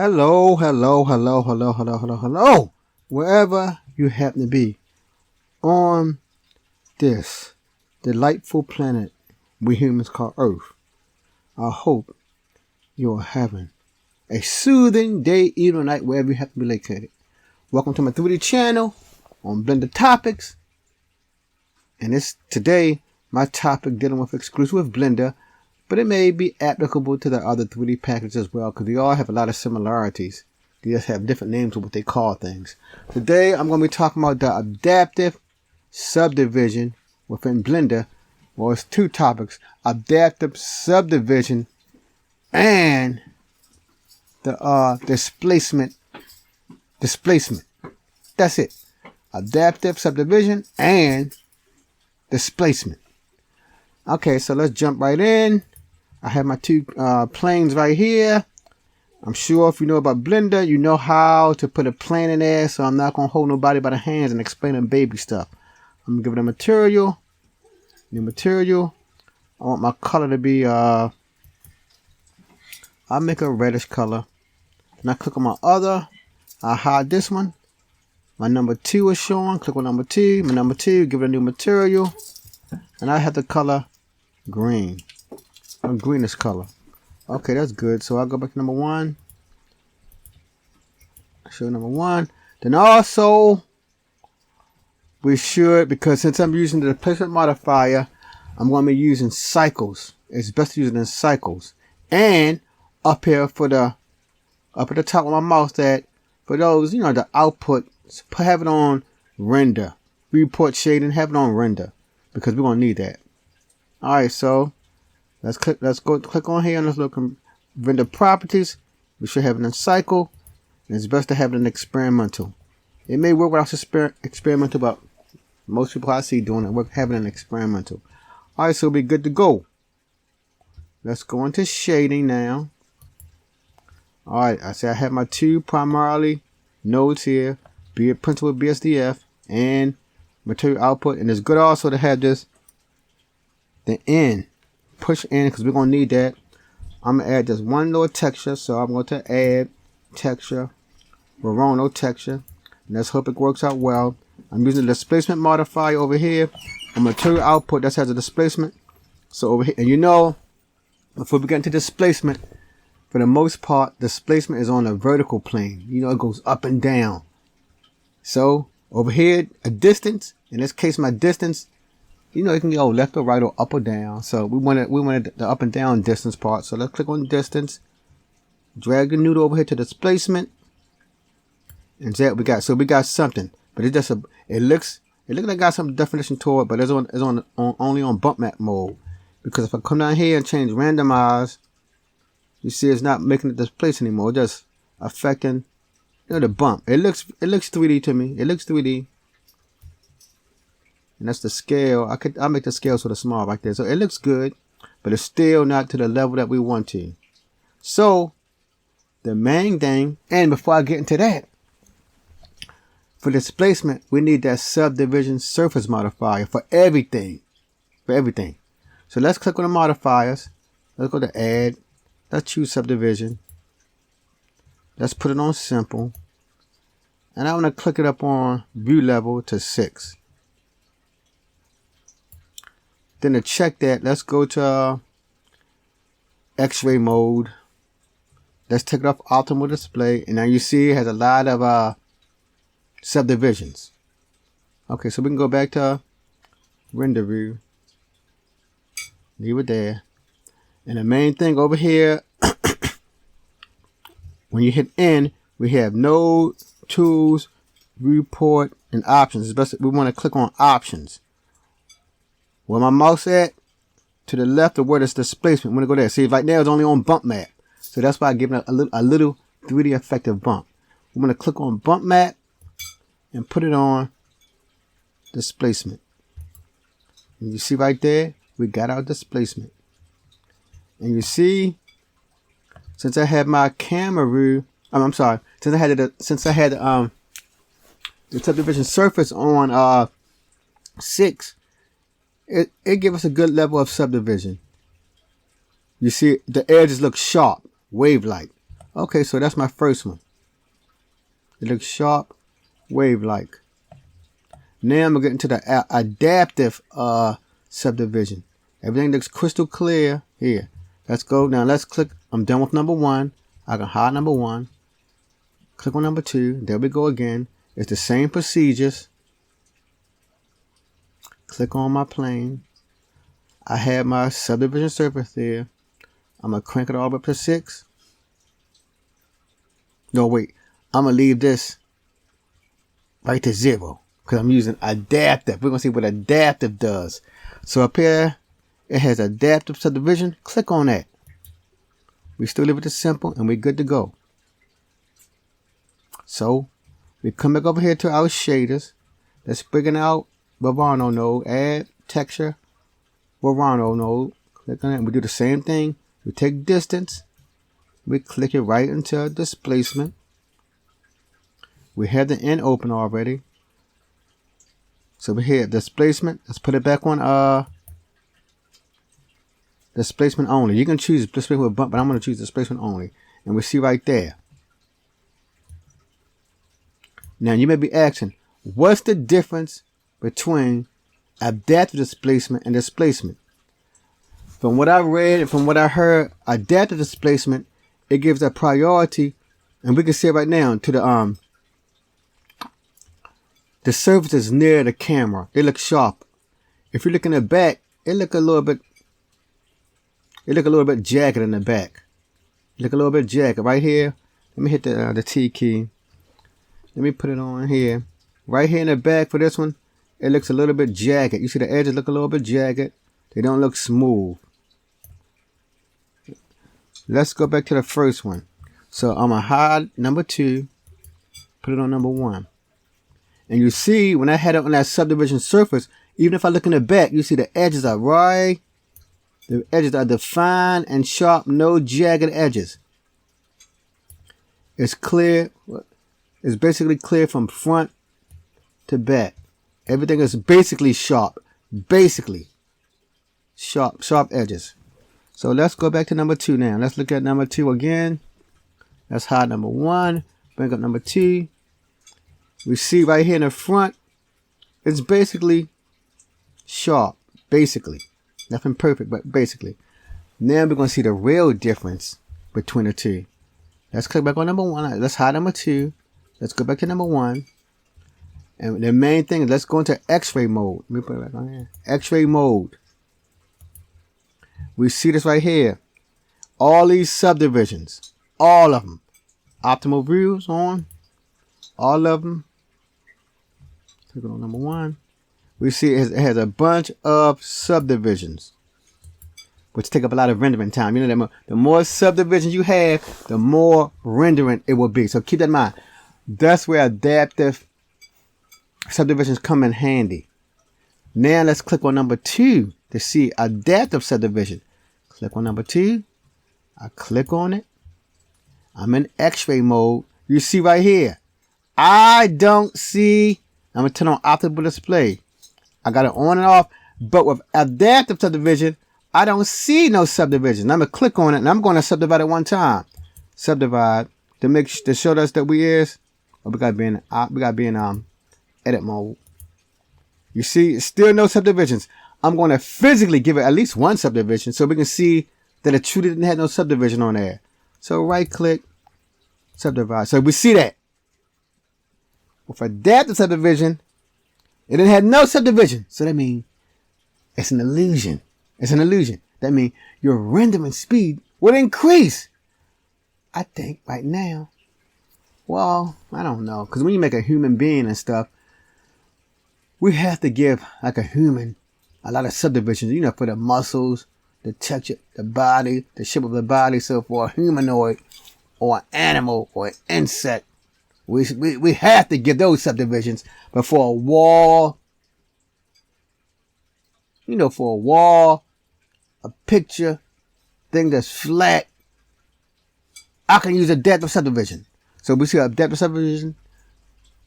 Hello, hello, hello, hello, hello, hello, hello. Wherever you happen to be on this delightful planet we humans call Earth, I hope you're having a soothing day, evening, or night, wherever you happen to be located. Welcome to my 3D channel on Blender Topics. And today, my topic dealing with exclusive with Blender, but it may be applicable to the other 3D packages as well, because they all have a lot of similarities. They just have different names of what they call things. Today, I'm going to be talking about the adaptive subdivision within Blender. Well, it's two topics: adaptive subdivision and the displacement. That's it. Adaptive subdivision and displacement. Okay, so let's jump right in. I have my two planes right here. I'm sure if you know about Blender, you know how to put a plane in there, so I'm not going to hold nobody by the hands and explain them baby stuff. I'm going to give it a material. New material. I want my color to be, I'll make a reddish color. And I click on my other. I'll hide this one. My number 2 is showing. Click on number 2. My number 2, give it a new material. And I have the color green. A greenish color. Okay, that's good. So I'll go back to number 1. Show number 1. Then also, we should, because since I'm using the displacement modifier, I'm going to be using cycles. It's best to use it in cycles. And up here up at the top of my mouse, that for those, the output, have it on render. Report shading, have it on render, because we're going to need that. Alright, so let's go click on here and let's look at render properties. We should have it in cycle. And it's best to have it in experimental. It may work without experimental, but most people I see doing it, having an experimental. Alright, so we'll be good to go. Let's go into shading now. Alright, I say I have my two primarily nodes here, be it principal BSDF and material output. And it's good also to have this, the end, push in, because we're going to need that. I'm going to add just one little texture, so I'm going to add texture, no texture. And let's hope it works out well. I'm using the displacement modifier over here. On material output, that has a displacement. So over here, and before we get into displacement, for the most part, displacement is on a vertical plane. It goes up and down. So over here, a distance, in this case, my distance, it can go left or right or up or down. So we wanted the up and down distance part. So let's click on distance, drag the noodle over here to displacement, and that we got. So we got something, but it looks like it got some definition to it, but it's only on bump map mode. Because if I come down here and change randomize, you see it's not making it displace anymore, just affecting the bump. It looks 3D to me. It looks 3D. And that's the scale. I'll make the scale sort of small right there. So it looks good, but it's still not to the level that we want to. So the main thing, and before I get into that, for displacement, we need that subdivision surface modifier for everything. So let's click on the modifiers. Let's go to add. Let's choose subdivision. Let's put it on simple. And I want to click it up on view level to 6. Then to check that, let's go to X-ray mode. Let's take it off optimal display. And now you see it has a lot of subdivisions. Okay, so we can go back to render view. Leave it there. And the main thing over here, when you hit N, we have node, tools, report, and options. We want to click on options. Where my mouse at, to the left of where this displacement, I'm going to go there. See, right now it's only on bump map. So that's why I give it a little 3D effective bump. I'm going to click on bump map and put it on displacement. And you see right there, we got our displacement. And you see, since I had my camera view, since I had the subdivision surface on 6, it gave us a good level of subdivision. You see, the edges look sharp, wave-like. Okay, so that's my first one. It looks sharp, wave-like. Now I'm going to get into the adaptive subdivision. Everything looks crystal clear here. Let's go. Now let's click. I'm done with number 1. I can hide number 1. Click on number 2. There we go again. It's the same procedures. Click on my plane. I have my subdivision surface there. I'm going to crank it all up to 6. No, wait. I'm going to leave this right to 0 because I'm using adaptive. We're going to see what adaptive does. So up here, it has adaptive subdivision. Click on that. We still leave it to simple and we're good to go. So we come back over here to our shaders. Let's bring out Verano node. Add texture. Verano node. Click on it. And we do the same thing. We take distance. We click it right into displacement. We have the end open already. So we have displacement. Let's put it back on displacement only. You can choose displacement with bump, but I'm going to choose displacement only. And we see right there. Now you may be asking, what's the difference between adaptive displacement and displacement? From what I read and from what I heard, adaptive displacement, it gives a priority, and we can see it right now, to the surfaces near the camera. They look sharp. If you look in the back, it look a little bit jagged in the back. Look a little bit jagged right here. Let me hit the T key. Let me put it on here. Right here in the back for this one, it looks a little bit jagged. You see the edges look a little bit jagged. They don't look smooth. Let's go back to the first one. So I'm going to hide number 2. Put it on number 1. And you see, when I had it on that subdivision surface, even if I look in the back, you see the edges are right. The edges are defined and sharp, no jagged edges. It's clear. It's basically clear from front to back. Everything is basically sharp. Basically. Sharp edges. So let's go back to number 2 now. Let's look at number 2 again. Let's hide number 1. Bring up number 2. We see right here in the front, it's basically sharp. Basically. Nothing perfect, but basically. Now we're going to see the real difference between the two. Let's click back on number 1. Let's hide number 2. Let's go back to number 1. And the main thing is let's go into X-ray mode. Let me put it back on here. X-ray mode. We see this right here. All these subdivisions. All of them. Optimal views on. All of them. Click on number 1. We see it has a bunch of subdivisions, which take up a lot of rendering time. You know, the more subdivisions you have, the more rendering it will be. So keep that in mind. That's where adaptive subdivisions come in handy. Now let's click on number 2 to see adaptive subdivision. Click on number 2. I click on it. I'm in X-ray mode. You see right here. I don't see. I'm going to turn on optical display. I got it on and off. But with adaptive subdivision, I don't see no subdivision. I'm going to click on it and I'm going to subdivide it one time. Subdivide to show us that we got to be in edit mode. You see, still no subdivisions. I'm going to physically give it at least one subdivision so we can see that it truly didn't have no subdivision on there. So right click, subdivide. So we see that. With adaptive subdivision, it didn't have no subdivision. So that means it's an illusion. It's an illusion. That means your rendering speed will increase. I think right now. Well, I don't know. Because when you make a human being and stuff, we have to give like a human a lot of subdivisions, you know, for the muscles, the texture, the body, the shape of the body. So for a humanoid or an animal or an insect, we have to give those subdivisions. But for a wall, you know, for a wall, a picture, thing that's flat, I can use adaptive subdivision. So we see adaptive subdivision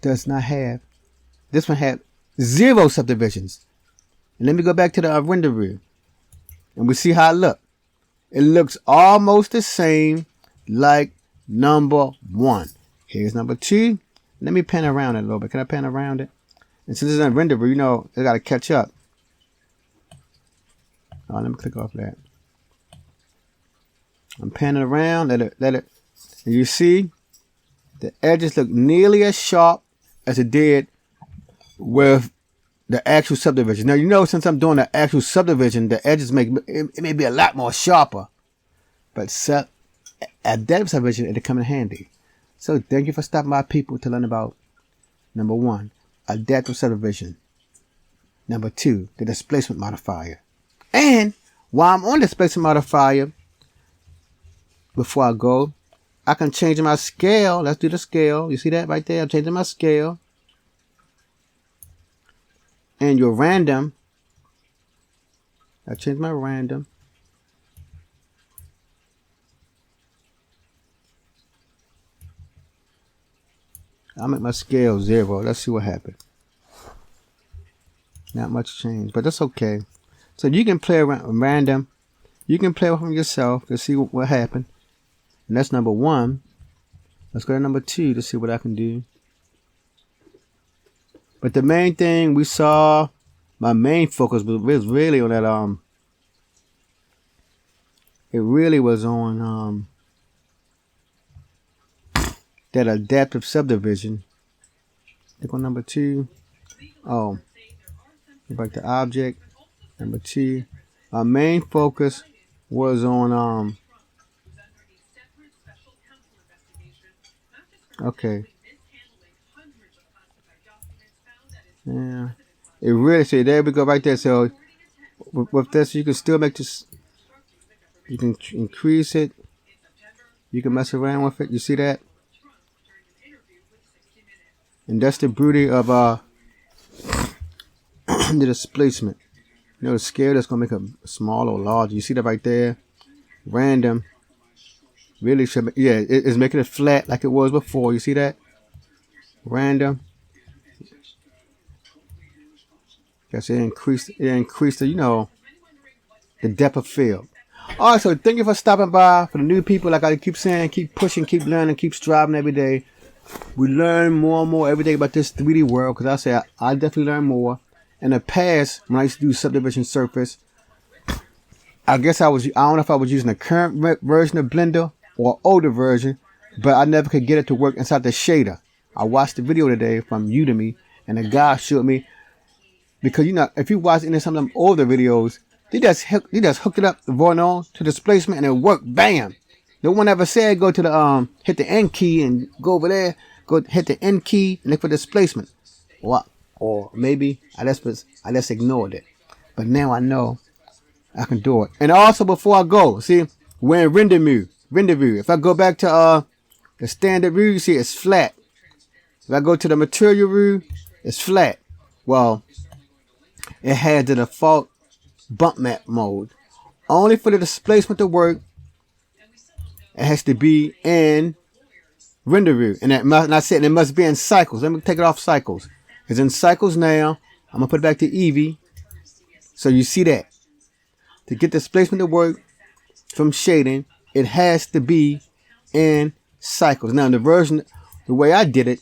does not have, this one had 0 subdivisions. And let me go back to the render view. And we see how it looks. It looks almost the same like number 1. Here's number 2. Let me pan around it a little bit. Can I pan around it? And since it's in render view, you know, it got to catch up. Oh, let me click off that. I'm panning around. Let it. And you see, the edges look nearly as sharp as it did with the actual subdivision. Now, you know, since I'm doing the actual subdivision, the edges it may be a lot more sharper. But adaptive subdivision, it'll come in handy. So thank you for stopping by, people, to learn about number 1, adaptive subdivision. Number 2, the displacement modifier. And while I'm on displacement modifier, before I go, I can change my scale. Let's do the scale. You see that right there? I'm changing my scale. And your random. I changed my random. I'll make my scale 0. Let's see what happens. Not much change, but that's okay. So you can play around with random. You can play with them yourself to see what happened. And that's number 1. Let's go to number 2 to see what I can do. But the main thing we saw, my main focus was really on that, it really was on that adaptive subdivision. Click on number 2. Oh, go back to object. Number 2. Our main focus was on okay. Yeah. It really, see, there we go right there. So with this, you can still make this. You can increase it. You can mess around with it. You see that? And that's the beauty of the displacement. You know, the scale that's gonna make it small or large. You see that right there? Random. Really should, yeah, it's making it flat like it was before. You see that? Random. Yes, it increased the, you know, the depth of field. All right, so thank you for stopping by. For the new people, like I keep saying, keep pushing, keep learning, keep striving every day. We learn more and more every day about this 3D world, because I say I definitely learn more. In the past, when I used to do subdivision surface, I guess I don't know if I was using the current version of Blender or older version, but I never could get it to work inside the shader. I watched the video today from Udemy, and the guy showed me, because you know, if you watch some of them older videos, they just hooked it up, the on to displacement, and it worked. Bam! No one ever said go to the hit the N key and go over there, go hit the N key and look for displacement. Or maybe I just ignored it. But now I know I can do it. And also before I go, see, we're in render view. If I go back to the standard view, you see it's flat. If I go to the material view, it's flat. Well, it has the default bump map mode. Only for the displacement to work, it has to be in render view. And I said it must be in cycles. Let me take it off cycles. It's in cycles now. I'm going to put it back to Eevee. So you see that. To get displacement to work from shading, it has to be in cycles. Now, the way I did it,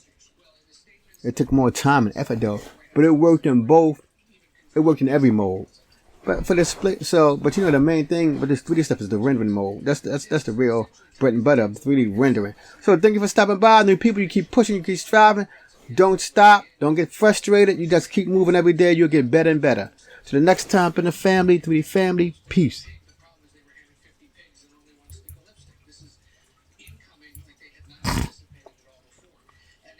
it took more time and effort though. But it worked in both. It worked in every mode. But for the split, but you know the main thing with this 3D stuff is the rendering mode. That's the real bread and butter of 3D rendering. So thank you for stopping by. New people, you keep pushing, you keep striving. Don't stop. Don't get frustrated. You just keep moving every day. You'll get better and better. So the next time in the family, 3D family, peace.